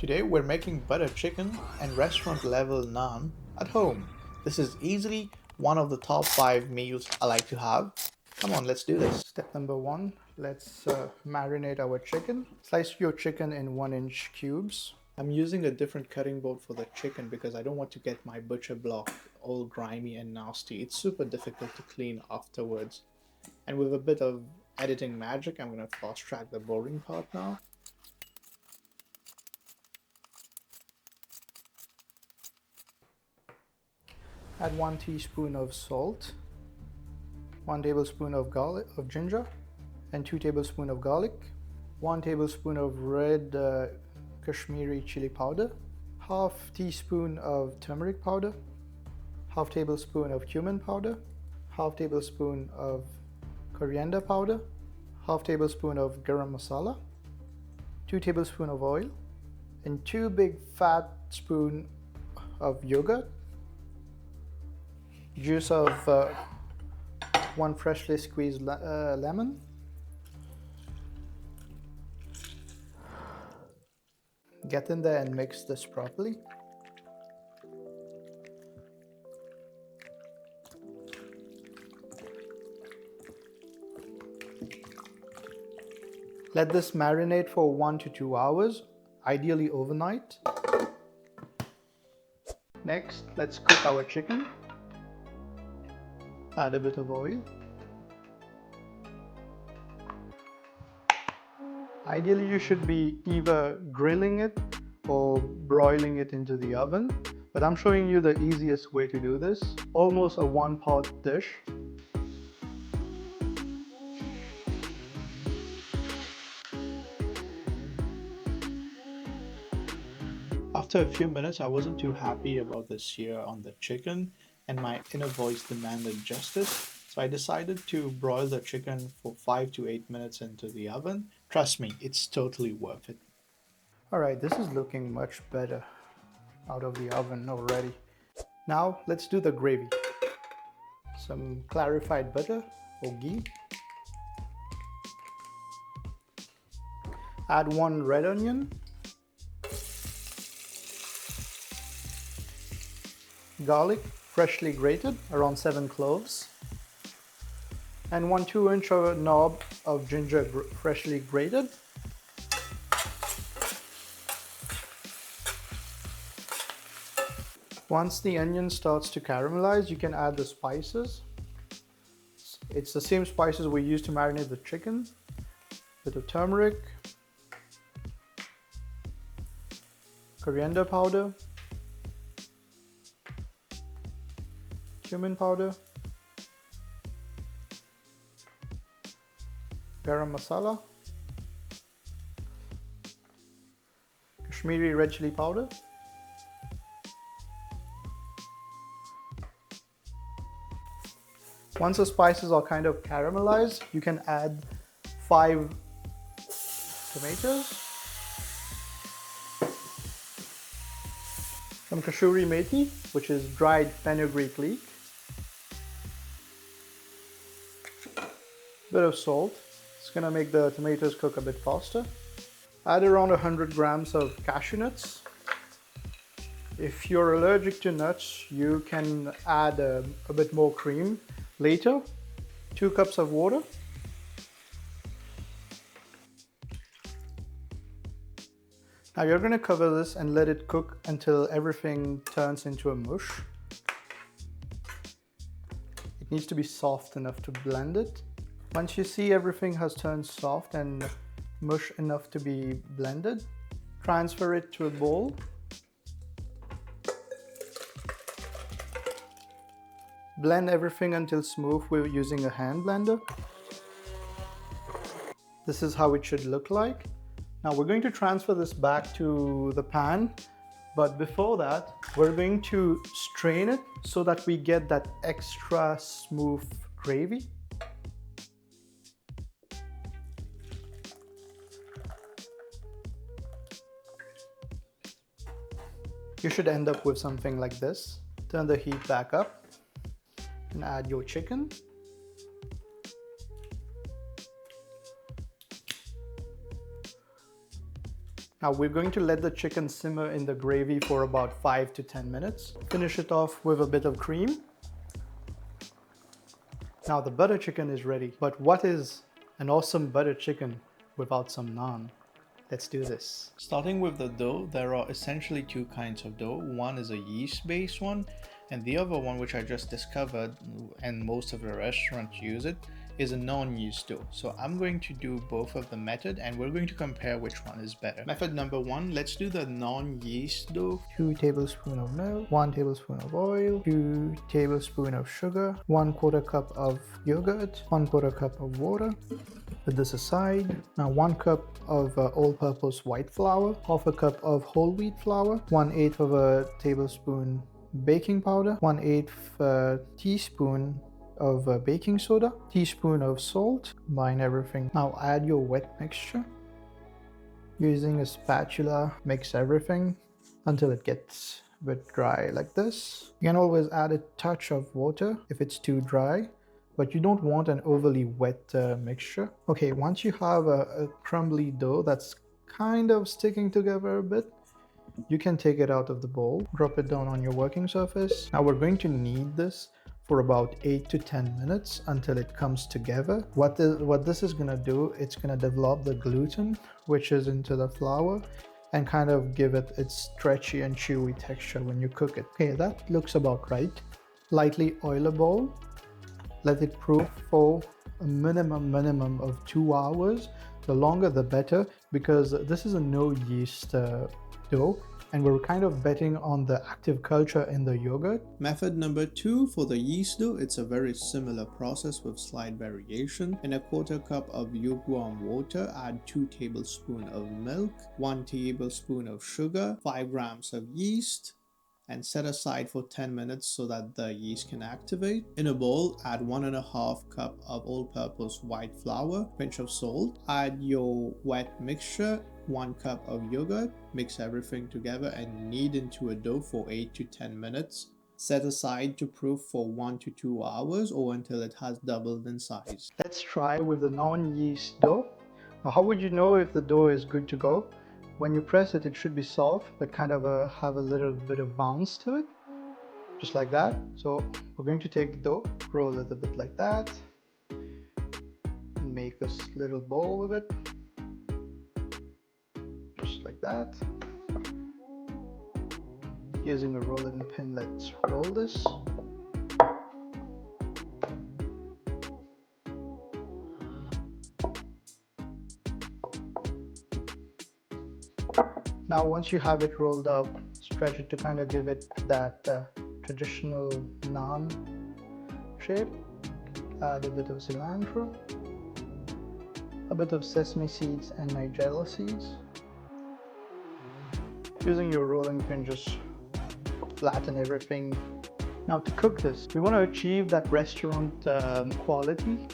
Today we're making butter chicken and restaurant level naan at home. This is easily one of the top 5 meals I like to have. Come on, let's do this. Step number one, let's marinate our chicken. Slice your chicken in 1-inch cubes. I'm using a different cutting board for the chicken because I don't want to get my butcher block all grimy and nasty. It's super difficult to clean afterwards. And with a bit of editing magic, I'm going to fast track the boring part now. Add 1 teaspoon of salt, 1 tablespoon of ginger, and 2 tablespoons of garlic, 1 tablespoon of red Kashmiri chili powder, half teaspoon of turmeric powder, half tablespoon of cumin powder, half tablespoon of coriander powder, half tablespoon of garam masala, 2 tablespoons of oil, and 2 big fat spoon of yogurt, juice of 1 freshly squeezed lemon, get in there and mix this properly. Let this marinate for 1 to 2 hours, ideally overnight. Next, let's cook our chicken. Add a bit of oil. Ideally, you should be either grilling it or broiling it into the oven, but I'm showing you the easiest way to do this. Almost a 1-pot dish. After a few minutes, I wasn't too happy about the sear on the chicken, and my inner voice demanded justice. So I decided to broil the chicken for 5 to 8 minutes into the oven. Trust me, it's totally worth it. Alright, this is looking much better out of the oven already. Now let's do the gravy. Some clarified butter or ghee. Add 1 red onion. Garlic, freshly grated, around 7 cloves. And 1 2-inch knob of ginger, freshly grated. Once the onion starts to caramelize, you can add the spices. It's the same spices we use to marinate the chicken. Bit of turmeric, coriander powder, cumin powder, garam masala, Kashmiri red chili powder, once the spices are kind of caramelized, you can add 5 tomatoes, some kasuri methi, which is dried fenugreek leek, bit of salt. It's gonna make the tomatoes cook a bit faster. Add around 100 grams of cashew nuts. If you're allergic to nuts, you can add a bit more cream later. 2 cups of water. Now you're gonna cover this and let it cook until everything turns into a mush. It needs to be soft enough to blend it. Once you see everything has turned soft and mush enough to be blended, transfer it to a bowl. Blend everything until smooth with using a hand blender. This is how it should look like. Now we're going to transfer this back to the pan, but before that, we're going to strain it so that we get that extra smooth gravy. You should end up with something like this. Turn the heat back up and add your chicken. Now we're going to let the chicken simmer in the gravy for about 5 to 10 minutes. Finish it off with a bit of cream. Now the butter chicken is ready, but what is an awesome butter chicken without some naan? Let's do this. Starting with the dough, there are essentially two kinds of dough. One is a yeast-based one, and the other one, which I just discovered, and most of the restaurants use it, is a non-yeast dough. So I'm going to do both of the method, and we're going to compare which one is better. Method number one, let's do the non-yeast dough. 2 tablespoons of milk, 1 tablespoon of oil, 2 tablespoons of sugar, 1/4 cup of yogurt, 1/4 cup of water. Put this aside. Now 1 cup of all-purpose white flour, half a cup of whole wheat flour, 1/8 of a tablespoon baking powder, 1/8 teaspoon of baking soda, teaspoon of salt. Combine everything. Now add your wet mixture. Using a spatula, mix everything until it gets a bit dry like this. You can always add a touch of water if it's too dry, but you don't want an overly wet mixture. Okay, once you have a crumbly dough that's kind of sticking together a bit, you can take it out of the bowl, drop it down on your working surface. Now we're going to knead this for about 8 to 10 minutes until it comes together. What this is gonna do, it's gonna develop the gluten, which is into the flour, and kind of give it its stretchy and chewy texture when you cook it. Okay, that looks about right. Lightly oil a bowl. Let it proof for a minimum of 2 hours. The longer the better, because this is a no yeast dough, and we're kind of betting on the active culture in the yogurt. Method number two, for the yeast dough, it's a very similar process with slight variation. In a 1/4 cup of lukewarm water, add 2 tablespoons of milk, 1 tablespoon of sugar, 5 grams of yeast, and set aside for 10 minutes so that the yeast can activate. In a bowl, add 1.5 cup of all-purpose white flour, pinch of salt, add your wet mixture, 1 cup of yogurt, mix everything together and knead into a dough for 8 to 10 minutes. Set aside to proof for 1 to 2 hours or until it has doubled in size. Let's try with the non-yeast dough. Now, how would you know if the dough is good to go? When you press it, it should be soft, but kind of have a little bit of bounce to it, just like that. So we're going to take the dough, roll it a bit like that, and make this little ball with it, just like that. Using a rolling pin, let's roll this. Now once you have it rolled up, stretch it to kind of give it that traditional naan shape. Add a bit of cilantro, a bit of sesame seeds and nigella seeds. Using your rolling pin, just flatten everything. Now to cook this, we want to achieve that restaurant quality,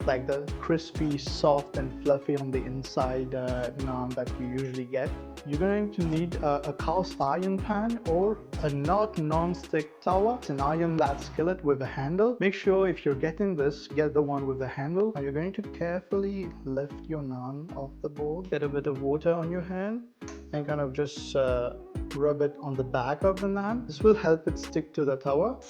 like the crispy, soft and fluffy on the inside naan that you usually get. You're going to need a cast iron pan or a not non-stick tawa. It's an iron flat skillet with a handle. Make sure if you're getting this, get the one with the handle. Now you're going to carefully lift your naan off the board. Get a bit of water on your hand and kind of just rub it on the back of the naan. This will help it stick to the tawa.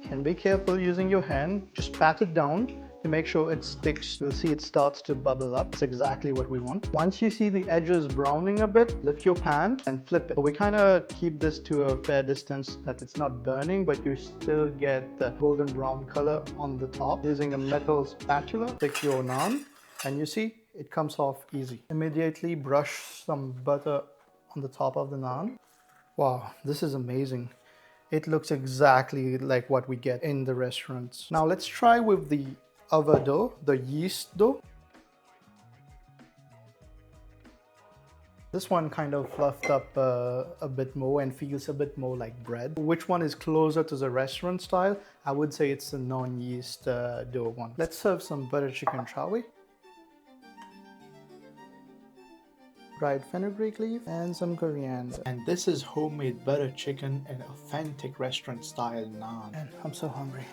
And be careful using your hand. Just pat it down to make sure it sticks. You'll see it starts to bubble up. That's exactly what we want. Once you see the edges browning a bit, lift your pan and flip it. We kind of keep this to a fair distance that it's not burning, but you still get the golden brown color on the top. Using a metal spatula, take your naan and you see it comes off easy. Immediately brush some butter on the top of the naan. Wow, this is amazing. It looks exactly like what we get in the restaurants. Now let's try with the other dough, the yeast dough. This one kind of fluffed up a bit more and feels a bit more like bread. Which one is closer to the restaurant style? I would say it's the non-yeast dough one. Let's serve some butter chicken, shall we? Dried fenugreek leaf and some coriander. And this is homemade butter chicken and authentic restaurant style naan. And I'm so hungry.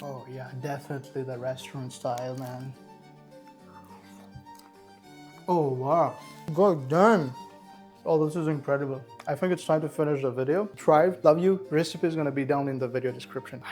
Oh yeah, definitely the restaurant style, man. Oh wow. God damn. Oh, this is incredible. I think it's time to finish the video. Try it. Love you. Recipe is going to be down in the video description. Bye.